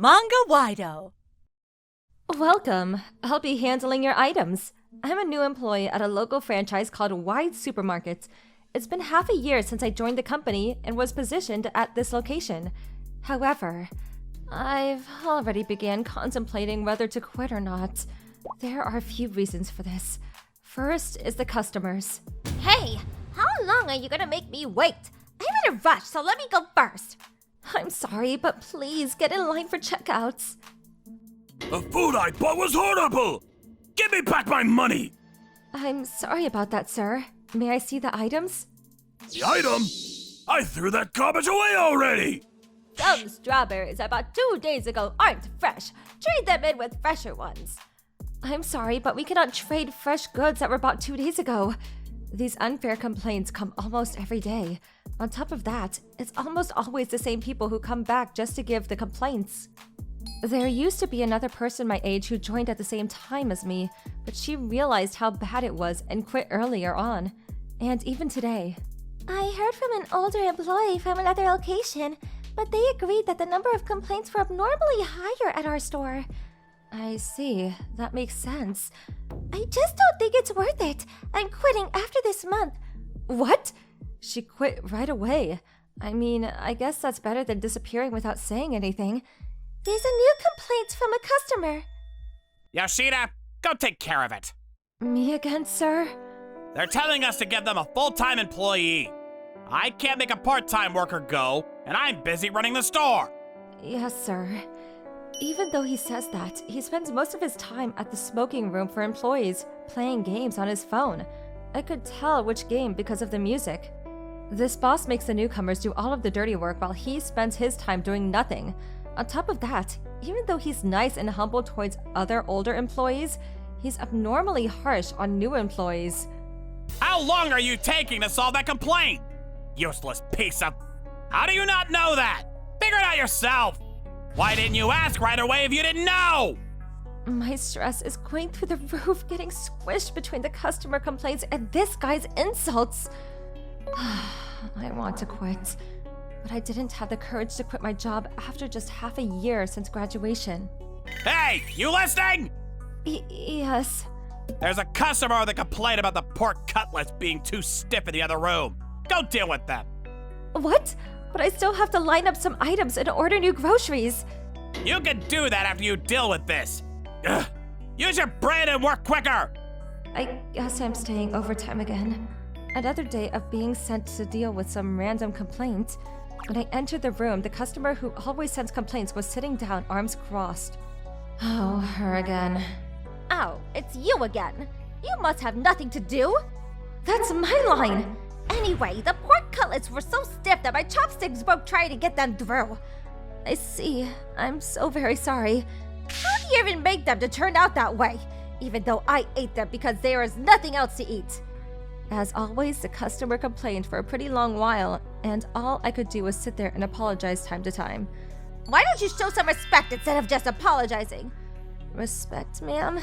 Manga-Waido. Welcome. I'll be handling your items. I'm a new employee at a local franchise called Wide Supermarkets. It's been half a year since I joined the company and was positioned at this location. However, I've already began contemplating whether to quit or not. There are a few reasons for this. First is the customers. Hey, how long are you gonna make me wait? I'm in a rush, so let me go first. I'm sorry, but please get in line for checkouts. The food I bought was horrible! Give me back my money! I'm sorry about that, sir. May I see the items? The item? I threw that garbage away already! Some strawberries I bought 2 days ago aren't fresh. Trade them in with fresher ones. I'm sorry, but we cannot trade fresh goods that were bought 2 days ago. These unfair complaints come almost every day. On top of that, it's almost always the same people who come back just to give the complaints. There used to be another person my age who joined at the same time as me, but she realized how bad it was and quit earlier on. And even today. I heard from an older employee from another location, but they agreed that the number of complaints were abnormally higher at our store. I see. That makes sense. I just don't think it's worth it. I'm quitting after this month. What? She quit right away. I mean, I guess that's better than disappearing without saying anything. There's a new complaint from a customer. Yoshida, go take care of it. Me again, sir? They're telling us to give them a full-time employee. I can't make a part-time worker go, and I'm busy running the store. Yes, sir. Even though he says that, he spends most of his time at the smoking room for employees, playing games on his phone. I could tell which game because of the music. This boss makes the newcomers do all of the dirty work while he spends his time doing nothing. On top of that, even though he's nice and humble towards other older employees, he's abnormally harsh on new employees. How long are you taking to solve that complaint? Useless piece of... How do you not know that? Figure it out yourself! Why didn't you ask right away if you didn't know? My stress is going through the roof, getting squished between the customer complaints and this guy's insults. I want to quit, but I didn't have the courage to quit my job after just half a year since graduation. Hey, you listening? Yes. There's a customer with a complaint about the pork cutlets being too stiff in the other room. Go deal with them. What? But I still have to line up some items and order new groceries. You can do that after you deal with this. Ugh. Use your brain and work quicker. I guess I'm staying overtime again. Another day of being sent to deal with some random complaint. When I entered the room, the customer who always sends complaints was sitting down, arms crossed. Oh, her again. Oh, it's you again. You must have nothing to do. That's my line. Anyway, the pork cutlets were so stiff that my chopsticks broke trying to get them through. I see. I'm so very sorry. How do you even make them to turn out that way? Even though I ate them because there is nothing else to eat. As always, the customer complained for a pretty long while, and all I could do was sit there and apologize time to time. Why don't you show some respect instead of just apologizing? Respect, ma'am?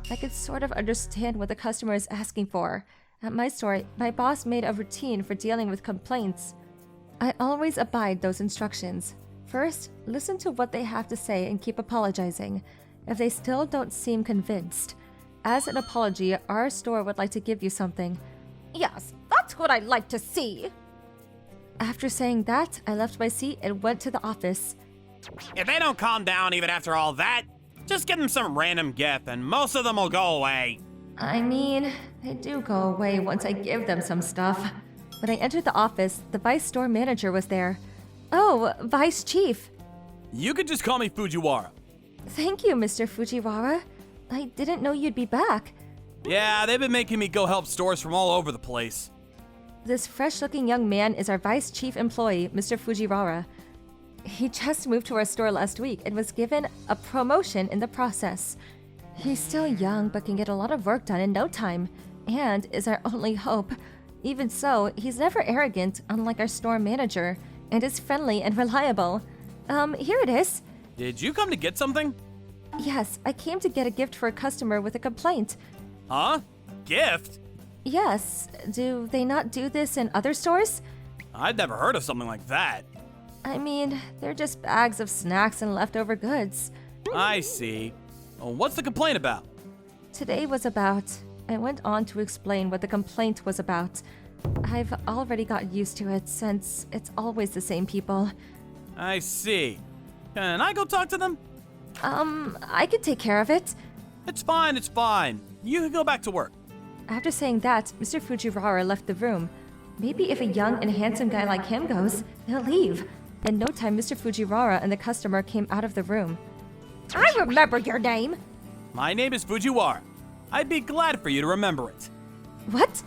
I could sort of understand what the customer is asking for. At my store, my boss made a routine for dealing with complaints. I always abide those instructions. First, listen to what they have to say and keep apologizing. If they still don't seem convinced, as an apology, our store would like to give you something. Yes, that's what I'd like to see. After saying that, I left my seat and went to the office. If they don't calm down even after all that, just give them some random gift and most of them will go away. I mean, they do go away once I give them some stuff. When I entered the office, the vice store manager was there. Oh, Vice Chief. You could just call me Fujiwara. Thank you, Mr. Fujiwara. I didn't know you'd be back. Yeah, they've been making me go help stores from all over the place. This fresh-looking young man is our Vice Chief employee, Mr. Fujiwara. He just moved to our store last week and was given a promotion in the process. He's still young but can get a lot of work done in no time, and is our only hope. Even so, he's never arrogant, unlike our store manager, and is friendly and reliable. Here it is. Did you come to get something? Yes, I came to get a gift for a customer with a complaint. Huh? Gift? Yes, do they not do this in other stores? I'd never heard of something like that. I mean, they're just bags of snacks and leftover goods. I see. What's the complaint about? Today was about... I went on to explain what the complaint was about. I've already got used to it since it's always the same people. I see. Can I go talk to them? I could take care of it. It's fine, it's fine. You can go back to work. After saying that, Mr. Fujiwara left the room. Maybe if a young and handsome guy like him goes, they'll leave. In no time, Mr. Fujiwara and the customer came out of the room. I remember your name. My name is Fujiwara. I'd be glad for you to remember it. What?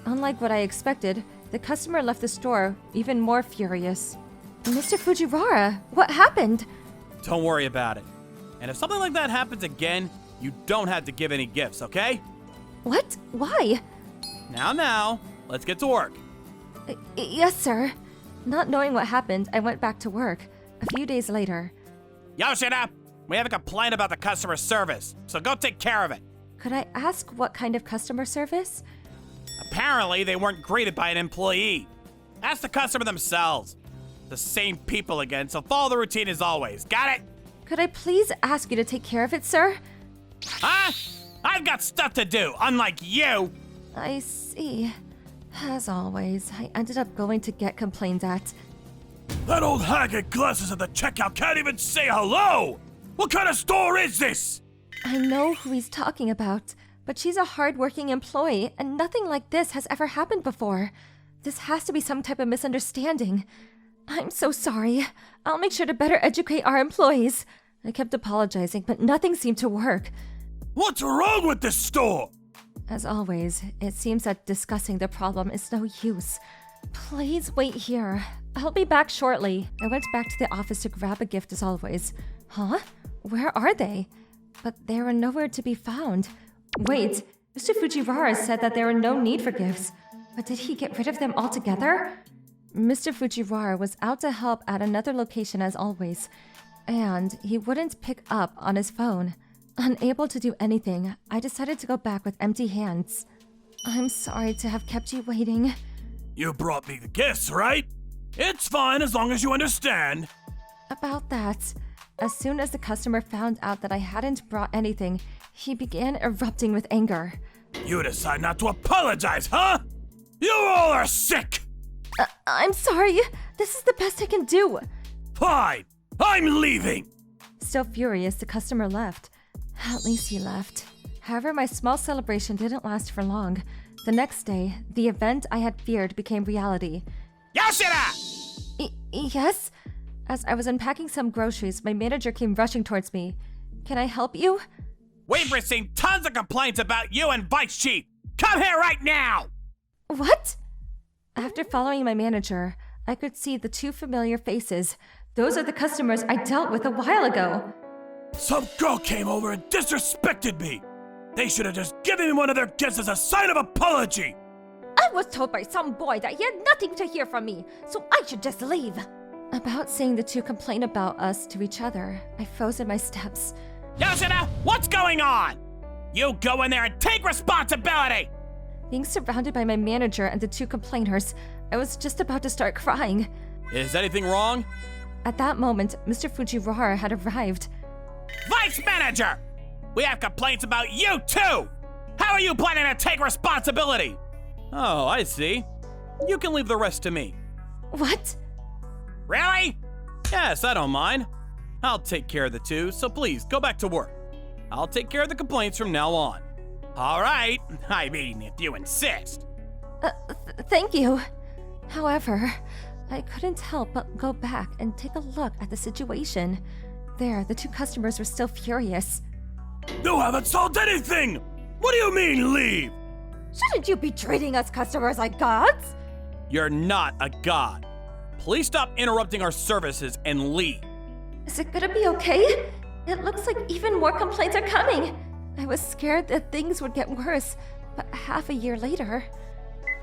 Unlike what I expected, the customer left the store even more furious. Mr. Fujiwara, what happened? Don't worry about it. And if something like that happens again, you don't have to give any gifts, okay? What? Why? Now, let's get to work. Yes, sir. Not knowing what happened, I went back to work. A few days later. Yoshida, we have a complaint about the customer service, so go take care of it. Could I ask what kind of customer service? Apparently, they weren't greeted by an employee. Ask the customer themselves. The same people again, so follow the routine as always. Got it? Could I please ask you to take care of it, sir? Huh? I've got stuff to do, unlike you. I see. As always, I ended up going to get complained at. That old hag at glasses at the checkout can't even say hello! What kind of store is this? I know who he's talking about, but she's a hard-working employee, and nothing like this has ever happened before. This has to be some type of misunderstanding. I'm so sorry. I'll make sure to better educate our employees. I kept apologizing, but nothing seemed to work. What's wrong with this store? As always, it seems that discussing the problem is no use. Please wait here. I'll be back shortly. I went back to the office to grab a gift as always. Huh? Where are they? But they were nowhere to be found. Wait, Mr. Fujiwara said that there were no need for gifts. But did he get rid of them altogether? Mr. Fujiwara was out to help at another location as always. And he wouldn't pick up on his phone. Unable to do anything, I decided to go back with empty hands. I'm sorry to have kept you waiting. You brought me the gifts, right? It's fine as long as you understand. About that, as soon as the customer found out that I hadn't brought anything, he began erupting with anger. You decide not to apologize, huh? You all are sick! I'm sorry. This is the best I can do. Fine, I'm leaving! Still furious, the customer left. At least he left. However, my small celebration didn't last for long. The next day, the event I had feared became reality. Yoshida! Yes? As I was unpacking some groceries, my manager came rushing towards me. Can I help you? We've received tons of complaints about you and Vice Chief. Come here right now! What? After following my manager, I could see the two familiar faces. Those are the customers I dealt with a while ago. Some girl came over and disrespected me. They should have just given me one of their gifts as a sign of apology. I was told by some boy that he had nothing to hear from me, so I should just leave. About seeing the two complain about us to each other, I froze in my steps. Yoshida, what's going on? You go in there and take responsibility! Being surrounded by my manager and the two complainers, I was just about to start crying. Is anything wrong? At that moment, Mr. Fujiwara had arrived. Vice Manager! We have complaints about you too! How are you planning to take responsibility? Oh, I see. You can leave the rest to me. What? Really? Yes, I don't mind. I'll take care of the two, so please go back to work. I'll take care of the complaints from now on. All right, I mean, if you insist. Thank you. However, I couldn't help but go back and take a look at the situation. There, the two customers were still furious. You haven't solved anything! What do you mean, leave? Shouldn't you be treating us customers like gods? You're not a god. Please stop interrupting our services and leave. Is it gonna be okay? It looks like even more complaints are coming. I was scared that things would get worse, but half a year later,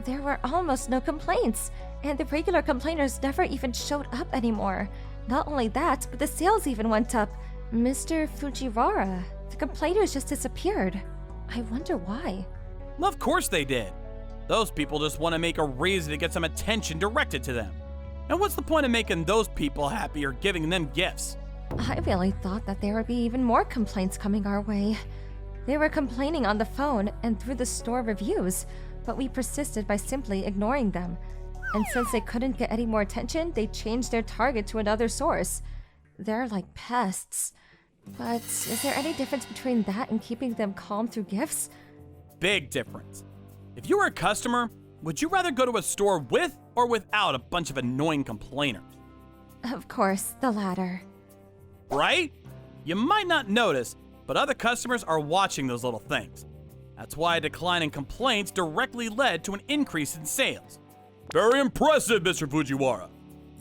there were almost no complaints, and the regular complainers never even showed up anymore. Not only that, but the sales even went up. Mr. Fujiwara, the complainers just disappeared. I wonder why. Of course they did. Those people just want to make a reason to get some attention directed to them. And what's the point of making those people happy or giving them gifts? I really thought that there would be even more complaints coming our way. They were complaining on the phone and through the store reviews, but we persisted by simply ignoring them. And since they couldn't get any more attention, they changed their target to another source. They're like pests. But is there any difference between that and keeping them calm through gifts? Big difference. If you were a customer, would you rather go to a store with or without a bunch of annoying complainers? Of course, the latter. Right? You might not notice, but other customers are watching those little things. That's why a decline in complaints directly led to an increase in sales. Very impressive, Mr. Fujiwara.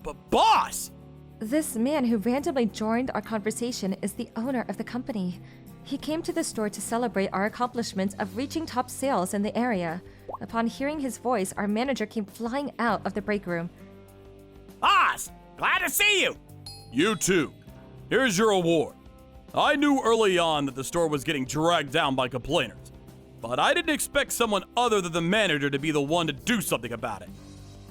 But boss! This man who randomly joined our conversation is the owner of the company. He came to the store to celebrate our accomplishments of reaching top sales in the area. Upon hearing his voice, our manager came flying out of the break room. Boss! Glad to see you! You too. Here's your award. I knew early on that the store was getting dragged down by complainers, but I didn't expect someone other than the manager to be the one to do something about it.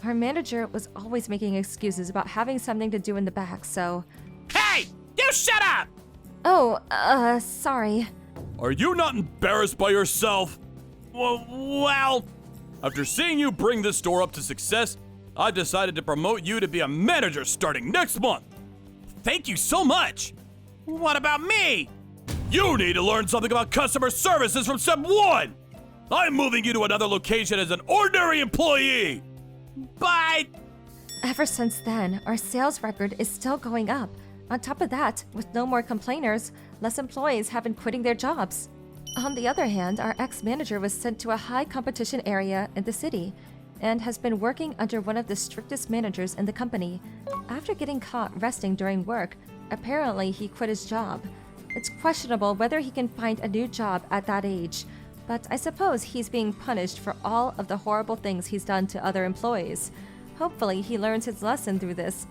Our manager was always making excuses about having something to do in the back, so... Hey! You shut up! Oh, sorry. Are you not embarrassed by yourself? Well... After seeing you bring this store up to success, I've decided to promote you to be a manager starting next month. Thank you so much! What about me? You need to learn something about customer services from step 1! I'm moving you to another location as an ordinary employee! But... Ever since then, our sales record is still going up. On top of that, with no more complainers, less employees have been quitting their jobs. On the other hand, our ex-manager was sent to a high-competition area in the city and has been working under one of the strictest managers in the company. After getting caught resting during work, apparently he quit his job. It's questionable whether he can find a new job at that age, but I suppose he's being punished for all of the horrible things he's done to other employees. Hopefully he learns his lesson through this.